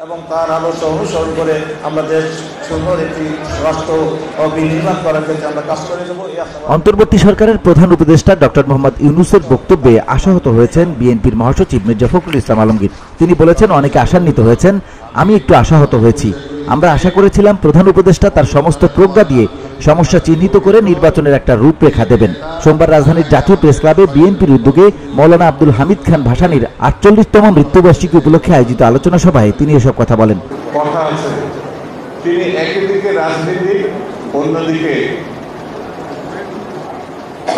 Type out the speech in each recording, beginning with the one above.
এবং তার আদর্শ অনুসরণ করে আমরা দেশ সুন্দর একটি রাষ্ট্র বিনির্মাণ করার ক্ষেত্রে আমরা কাজ করে দেব। অন্তর্বর্তী সরকারের প্রধান উপদেষ্টা ডক্টর মোহাম্মদ ইউনূসের বক্তব্যে আশাহত হয়েছেন বিএনপির মহাসচিব মির্জা ফখরুল ইসলাম আলমগীর। তিনি বলেছেন, অনেকে আশান্বিত হয়েছেন, আমি একটু আশাহত হয়েছি। আমরা আশা করেছিলাম প্রধান উপদেষ্টা তার সমস্ত প্রজ্ঞা দিয়ে সমস্যা চিহ্নিত করে নির্বাচনের একটা রূপরেখা দেবেন। সোমবার রাজধানীর জাতীয় প্রেস ক্লাবে বিএনপির উদ্যোগে মৌলানা আব্দুল হামিদ খান ভাসানীর ৪৮তম মৃত্যুবার্ষিকী উপলক্ষে আয়োজিত আলোচনা সভায় তিনি এসব কথা বলেন। কথা আছে, তিনি একদিকে রাজনীতি, অন্যদিকে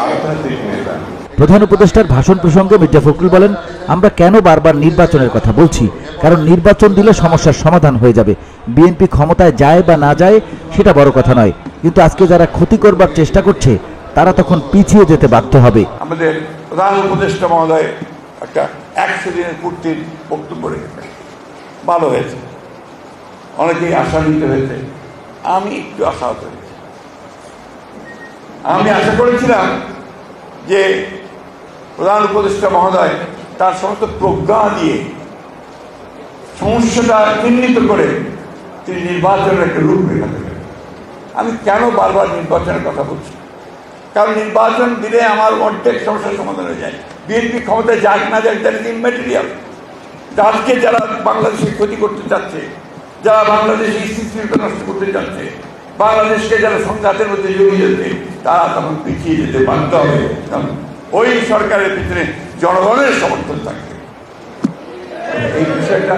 আধ্যাত্মিক নেতা। প্রধান উপদেষ্টার ভাষণ প্রসঙ্গে মির্জা ফখরুল বলেন, আমরা কেন বারবার নির্বাচনের কথা বলছি? কারণ নির্বাচন দিলে সমস্যার সমাধান হয়ে যাবে। বিএনপি ক্ষমতায় যায় বা না যায় সেটা বড় কথা নয়, কিন্তু আজকে যারা ক্ষতি করবার চেষ্টা করছে তারা তখন পিছিয়ে যেতে বাধ্য হবে। আমাদের প্রধান উপদেষ্টা মহোদয় একটা ১০০ দিনের পূর্তির বক্তব্য রেখেছেন, ভালো হয়েছে, অনেকেই আশান্বিত হয়েছে, আমি একটু আশাহত হয়েছি। আমি আশা করেছিলাম যে প্রধান উপদেষ্টা মহোদয় তার সমস্ত প্রজ্ঞা দিয়ে সমস্যাটা চিহ্নিত করে তিনি নির্বাচনের একটা রূপরেখা দেবেন। আমি কেন বারবার নির্বাচনের কথা বলছি? কারণ নির্বাচন দিলে আমার অর্ধেক সমস্যার সমাধান হয়ে যায়। বিএনপি ক্ষমতায় যাক না যাক, দ্যাট ইজ ইমম্যাটেরিয়াল। আজকে যারা বাংলাদেশে ক্ষতি করতে চাচ্ছে, যারা বাংলাদেশে স্থিতিশীলতা নষ্ট করতে চাচ্ছে, বাংলাদেশকে যারা সংঘাতের মধ্যে জড়িয়ে যাচ্ছে, তারা তখন পিছিয়ে যেতে বাধ্য হবে। কারণ ওই সরকারের পিছনে জনগণের সমর্থন থাকবে। এই বিষয়টা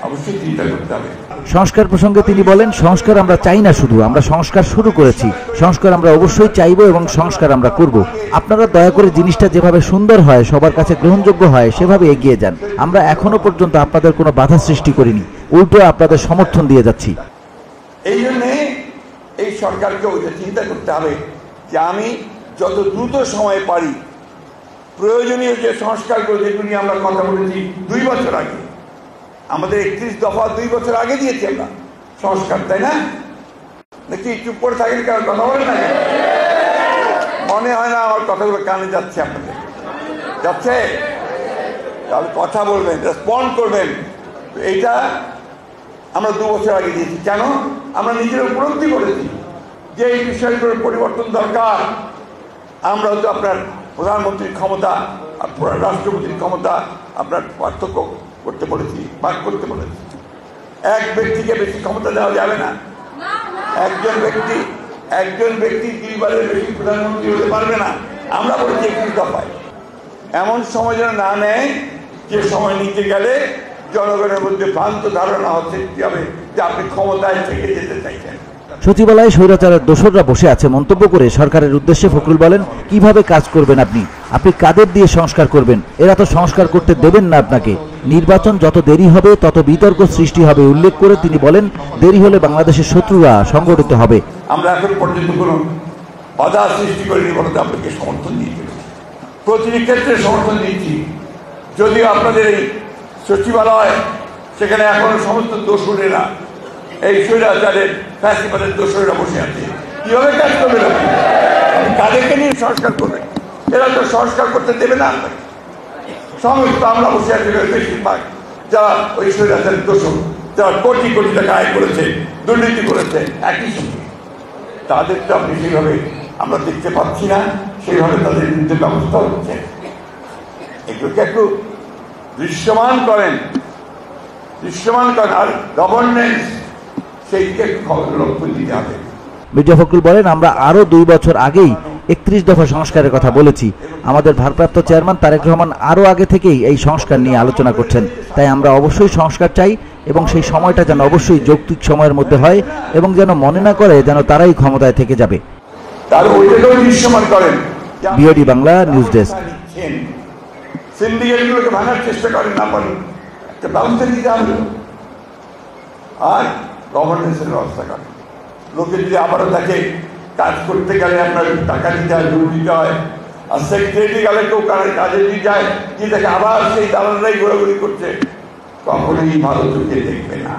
অবশ্যই চিন্তা করতে হবে। সংস্কার প্রসঙ্গে তিনি বলেন, সংস্কার আমরা চাই না, শুধু আমরা সংস্কার শুরু করেছি। সংস্কার আমরা অবশ্যই চাইব এবং সংস্কার আমরা করব। আপনারা দয়া করে জিনিসটা যেভাবে সুন্দর হয়, সবার কাছে গ্রহণযোগ্য হয়, সেভাবে এগিয়ে যান। আমরা এখনো পর্যন্ত আপনাদের কোনো বাধা সৃষ্টি করিনি, উল্টো আপনাদের সমর্থন দিয়ে যাচ্ছি। এই জন্যে এই সরকারকে ওইটা চিন্তা করতে হবে যে আমি যত দ্রুত সময় পারি প্রয়োজনীয় যে সংস্কারগুলো, যেগুলি আমরা কথা বলেছি ২ বছর আগে, আমাদের ৩১ দফা ২ বছর আগে দিয়েছি আমরা সংস্কার, তাই না? নাকি চুপ করে থাকেন, কারণ কথা বলেন না? মনে হয় না আমার কথাগুলো কানে যাচ্ছে আপনাদের? যাচ্ছে? তাহলে কথা বলবেন, রেসপন্ড করবেন। এইটা আমরা ২ বছর আগে দিয়েছি। কেন? আমরা নিজেরা উপলব্ধি করেছি যে এই বিষয়গুলোর পরিবর্তন দরকার। আমরা হয়তো আপনার প্রধানমন্ত্রীর ক্ষমতা আর রাষ্ট্রপতির ক্ষমতা আপনার পার্থক্য করতে বলেছি, ভাগ করতে বলেছি। এক ব্যক্তিকে বেশি ক্ষমতা দেওয়া যাবে না। একজন ব্যক্তি ২ বারের বেশি প্রধানমন্ত্রী হতে পারবে না। আমরা বলেছি ২১ দফায় এমন সময় যেন না নেয় যে সময় নিতে গেলে জনগণের মধ্যে ভ্রান্ত ধারণা হচ্ছে যাবে যে আপনি ক্ষমতায় থেকে যেতে চাইছেন। সচিবালয়ে স্বৈরাচারের দোসররা বসে আছে মন্তব্য করে সরকারের উদ্দেশ্যে ফখরুল বলেন, কিভাবে কাজ করবেন আপনি কাদের দিয়ে সংস্কার করবেন? এরা তো সংস্কার করতে দেবেন না আপনাকে। নির্বাচন যত দেরি হবে তত বিতর্ক সৃষ্টি হবে উল্লেখ করে তিনি বলেন, দেরি হলে বাংলাদেশের শত্রুরা সংগঠিত হবে। আমরা এখন পর্যন্ত কোনো বাধা সৃষ্টি করিনি, বলতে আপনাকে সমর্থন দিয়েছি, প্রতিটি ক্ষেত্রে সমর্থন দিয়েছি। যদিও আপনাদের এই সচিবালয়, সেখানে এখনো সমস্ত দোসরেরা, এই স্বৈরাচারের ফ্যাসিবাদের দোসরেরা বসে আছে। কিভাবে কাজ করবেন আপনি? কাদেরকে নিয়ে সংস্কার করবেন? এরা তো সংস্কার করতে দেবে না আপনাকে। সমস্ত আমরা বসে আছি বেশিরভাগ যারা ওই স্বৈরাচারের দোসর, যারা কোটি কোটি টাকা আয় করেছে, দুর্নীতি করেছে, একই সঙ্গে তাদের তো আপনি সেইভাবে আমরা দেখতে পাচ্ছি না, সেইভাবে তাদের বিরুদ্ধে ব্যবস্থা হচ্ছে। এগুলোকে একটু দৃশ্যমান করেন, আর গভর্নেন্স সেই দিকে একটু লক্ষ্য দিতে হবে। মির্জা ফখরুল বলেন, আমরা আরো ২ বছর আগেই ৩১ দফা সংস্কারের কথা বলেছি। আমাদের ভারপ্রাপ্ত চেয়ারম্যান তারেক রহমান আরো আগে থেকেই এই সংস্কার নিয়ে আলোচনা করছেন। তাই আমরা অবশ্যই সংস্কার চাই এবং সেই সময়টা যেন অবশ্যই যৌক্তিক সময়ের মধ্যে হয় এবং যেন মনে না করে যেন তারাই ক্ষমতায় থেকে যাবে। BOD Bangla news desk. সিন্ডিকেটগুলোকে ভাঙার চেষ্টা করেন না, পারেন একটা ব্যবস্থা নিতে হবে আর গভর্নেন্সের ব্যবস্থা করেন। লোকে যদি আবারও তাকে কাজ করতে গেলে আপনার টাকা দিতে হয়, জোর দিতে হয়, আর সেক্রেটারি গেলে কেউ কাজে দিয়ে যায়, যে তাকে আবার সেই দালালরাই ঘোরাঘুরি করছে, কখনোই ভালো চোখে দেখবে না।